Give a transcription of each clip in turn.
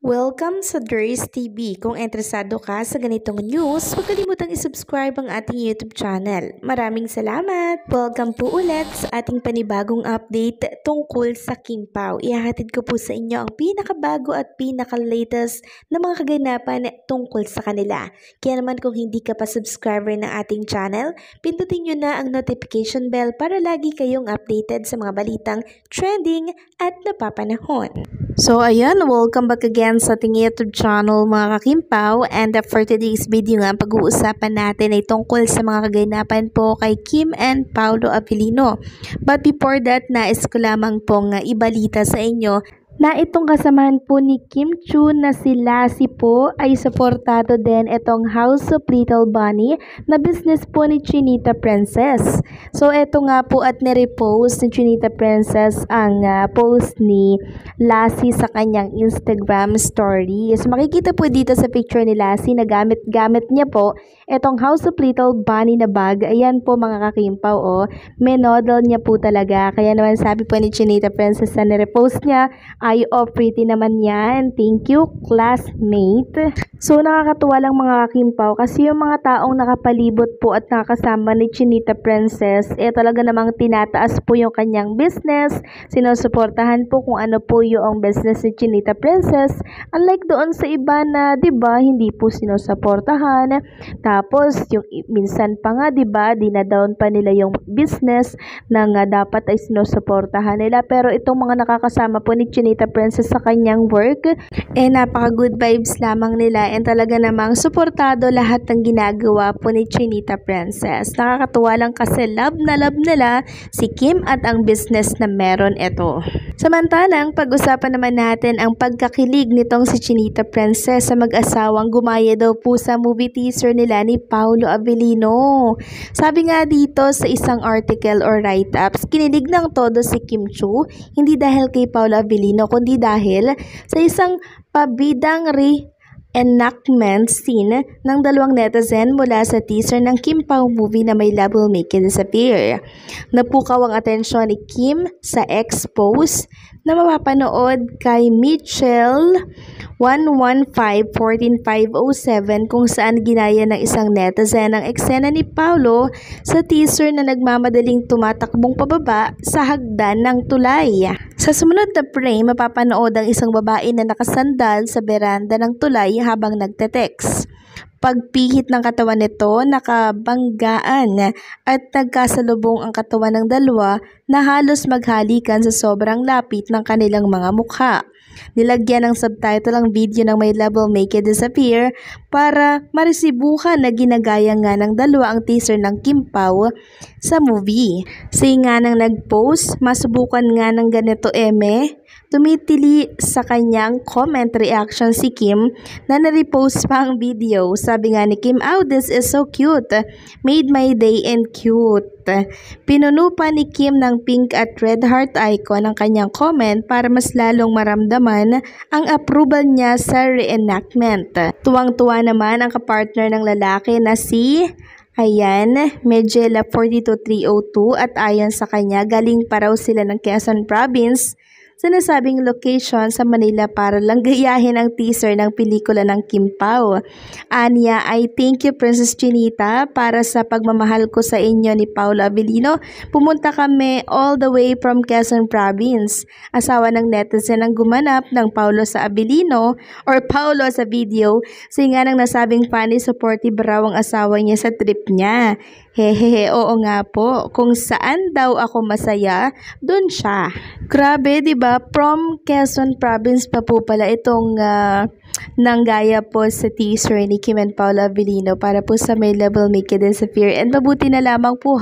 Welcome sa Durs TV. Kung interesado ka sa ganitong news, huwag kalimutang isubscribe ang ating YouTube channel. Maraming salamat! Welcome po ulit sa ating panibagong update tungkol sa Kim Pao. Ihahatid ko po sa inyo ang pinakabago at pinaka-latest na mga kaganapan tungkol sa kanila. Kaya naman kung hindi ka pa subscriber ng ating channel, pindutin nyo na ang notification bell para lagi kayong updated sa mga balitang trending at napapanahon. So ayan, welcome back again sa ating YouTube channel mga kakimpaw, and for today's video nga pag-uusapan natin ay tungkol sa mga kaganapan po kay Kim and Paolo Abilino. But before that, nais ko lamang pong ibalita sa inyo na itong kasamahan po ni Kim Chu na si Lassie po ay suportado din itong House of Little Bunny na business po ni Chinita Princess. So ito nga po at nirepost ni Chinita Princess ang post ni Lassie sa kanyang Instagram story. So makikita po dito sa picture ni Lassie na gamit niya po itong House of Little Bunny na bag. Ayan po mga kakimpaw, oh. May model niya po talaga. Kaya naman sabi po ni Chinita Princess na nirepost niya, ay pretty naman yan. Thank you, classmate. So, nakakatuwa lang mga kakimpaw kasi yung mga taong nakapalibot po at nakakasama ni Chinita Princess, talaga namang tinataas po yung kanyang business. Sinusuportahan po kung ano po yung business ni Chinita Princess. Unlike doon sa iba na, diba, hindi po sinusuportahan. Tapos, yung minsan pa nga, diba, dinadown pa nila yung business na nga dapat ay sinusuportahan nila. Pero itong mga nakakasama po ni Chinita Princess sa kanyang work, napaka good vibes lamang nila, and talaga namang suportado lahat ng ginagawa po ni Chinita Princess. Nakakatuwa lang kasi love na love nila si Kim at ang business na meron ito. Samantalang pag-usapan naman natin ang pagkakilig nitong si Chinita Princess sa mag-asawang gumaya daw po sa movie teaser nila ni Paolo Abilino. Sabi nga dito sa isang article or write-ups, kinilig ng todo si Kim Chu, hindi dahil kay Paolo Abilino kundi dahil sa isang pabidang reenactment scene ng dalawang netizen mula sa teaser ng Kim Pao movie na may Love Will Make You Disappear. Napukaw ang atensyon ni Kim sa ex-post na mapapanood kay Mitchell 115-14507 kung saan ginaya ng isang netizen ang eksena ni Paolo sa teaser na nagmamadaling tumatakbong pababa sa hagdan ng tulay. Sa sumunod na frame, mapapanood ang isang babae na nakasandal sa beranda ng tulay habang nagte-text. Pagpihit ng katawan nito, nakabanggaan at nagkasalubong ang katawan ng dalawa na halos maghalikan sa sobrang lapit ng kanilang mga mukha. Nilagyan ng subtitle ang video ng may Love Will Make You Disappear para maresibuhan na ginagaya nga ng dalawa ang teaser ng Kim Pao sa movie. Say nga nang nag-post, masubukan nga ng ganito tumitili sa kanyang comment reaction si Kim na na-repost pa ang video. Sabi nga ni Kim, "Oh, this is so cute. Made my day and cute." Pinuno pa ni Kim ng pink at red heart icon ang kanyang comment para mas lalong maramdaman ang approval niya sa reenactment. Tuwang-tuwa naman ang kapartner ng lalaki na si Medjela 42302 at ayon sa kanya, galing pa raw sila ng Quezon Province sa nasabing location sa Manila para lang gayahin ang teaser ng pelikula ng Kim Pao. Anya ay, "Thank you Princess Chinita para sa pagmamahal ko sa inyo ni Paolo Abilino. Pumunta kami all the way from Quezon Province." Asawa ng netizen ang gumanap ng Paolo sa Abilino or Paolo sa video. Singa ng nasabing funny, supportive raw ang asawa niya sa trip niya. Hehehe, oo nga po. Kung saan daw ako masaya, dun siya. Grabe, diba? From Quezon Province pa po pala itong nanggaya po sa teaser ni Kim and Paolo Abilino para po sa may Love Will Make You Disappear. And mabuti na lamang po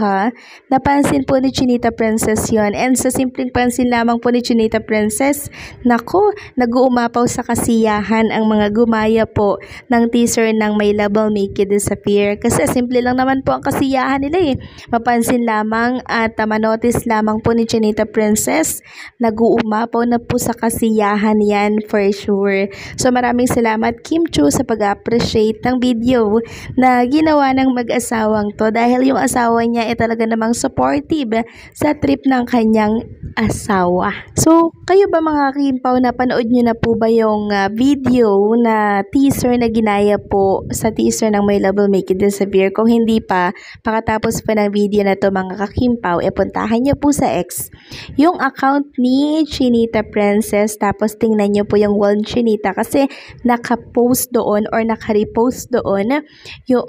napansin po ni Chinita Princess yon. And sa simpleng pansin lamang po ni Chinita Princess, nako, nag-uumapaw sa kasiyahan ang mga gumaya po ng teaser ng may Love Will Make You Disappear. Kasi simple lang naman po ang kasiyahan nila Mapansin lamang at manotice lamang po ni Chinita Princess, nag-uumapaw umapaw na po sa kasiyahan yan for sure. So maraming salamat Kim Chiu sa pag-appreciate ng video na ginawa ng mag-asawang to dahil yung asawa niya ay talaga namang supportive sa trip ng kanyang asawa. So kayo ba mga Kimpaw, napanood nyo na po ba yung video na teaser na ginaya po sa teaser ng My Love Will Make You Disappear? Kung hindi pa, pakatapos pa ng video na to mga kakimpaw, puntahan nyo po sa X yung account ni Chinita Princess, tapos tingnan nyo po yung wall ni Chinita kasi naka-post doon or naka-repost doon yung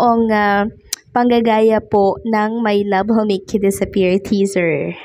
panggagaya po ng My Love Will Make You Disappear teaser.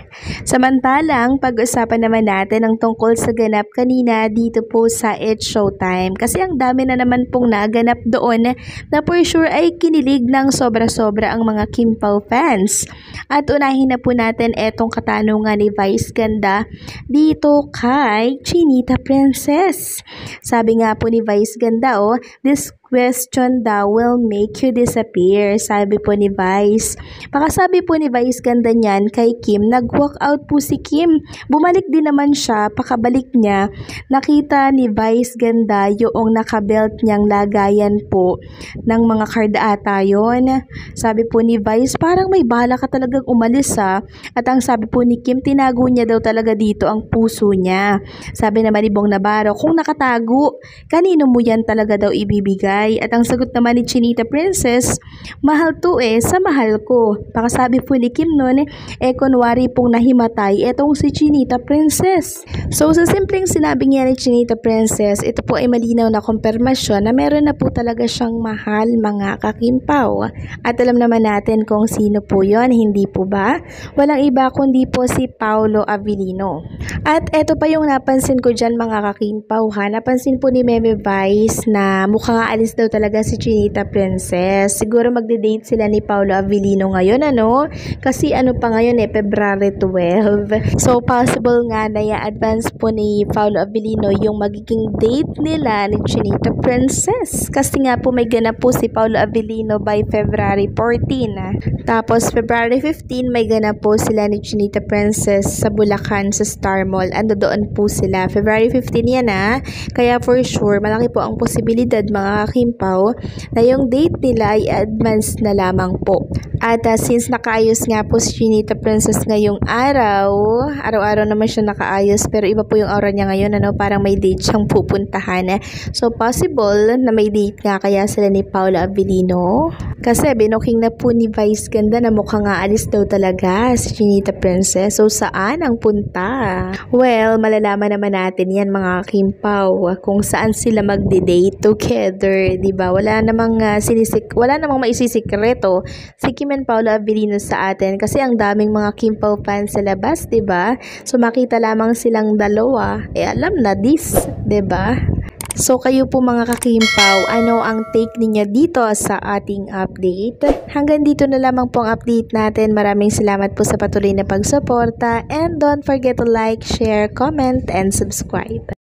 Samantalang, pag-usapan naman natin ang tungkol sa ganap kanina dito po sa It's Showtime. Kasi ang dami na naman pong naganap doon na for sure ay kinilig ng sobra-sobra ang mga Kimpaw fans. At unahin na po natin etong katanungan ni Vice Ganda dito kay Chinita Princess. Sabi nga po ni Vice Ganda, this question daw will make you disappear. Sabi po ni Vice. Pakasabi po ni Vice Ganda niyan kay Kim, nag-walk out po si Kim. Bumalik din naman siya, pakabalik niya, nakita ni Vice Ganda yung nakabelt niyang lagayan po ng mga card ata yun. Sabi po ni Vice, parang may bala ka talagang umalis ha. At ang sabi po ni Kim, tinago niya daw talaga dito ang puso niya. Sabi naman ni Bong Navarro, kung nakatago, kanino mo yan talaga daw ibibigay? At ang sagot naman ni Chinita Princess, mahal to sa mahal ko. Pakasabi po ni Kim noon, kunwari pong nahimatay etong si Chinita Princess. So sa simpleng sinabi niya ni Chinita Princess, ito po ay malinaw na kumpirmasyon na meron na po talaga siyang mahal mga kakimpaw. At alam naman natin kung sino po yon, hindi po ba? Walang iba kundi po si Paolo Avellino. At eto pa yung napansin ko dyan mga kakimpaw ha. Napansin po ni Meme Vice na mukhang aalis daw talaga si Chinita Princess. Siguro magde-date sila ni Paolo Avellino ngayon kasi pa ngayon February 12. So possible nga na i-advance po ni Paolo Avellino yung magiging date nila ni Chinita Princess. Kasi nga po may ganap po si Paolo Avellino by February 14. Tapos February 15 may ganap po sila ni Chinita Princess sa Bulacan sa Star Mall. Ando doon po sila. February 15 yan Kaya for sure malaki po ang posibilidad mga Kimpaw na yung date nila ay advance na lamang po. At since nakaayos nga po si Chinita Princess ngayong araw-araw naman siya nakaayos pero iba po yung aura niya ngayon parang may date siyang pupuntahan. So possible na may date nga kaya sila ni Paolo Avellino. Kasi binoking na po ni Vice Ganda na mukhang aalis daw talaga si Chinita Princess. So saan ang punta? Well, malalaman naman natin yan mga Kimpaw kung saan sila magde-date together, diba? Wala namang maisisikreto si Kim and Paolo Avellino sa atin kasi ang daming mga Kimpaw fans sa labas, diba? So makita lamang silang dalawa, alam na this, diba? So kayo po mga kakimpaw, ano ang take ninyo dito sa ating update? Hanggang dito na lamang po ang update natin. Maraming salamat po sa patuloy na pagsuporta and don't forget to like, share, comment, and subscribe.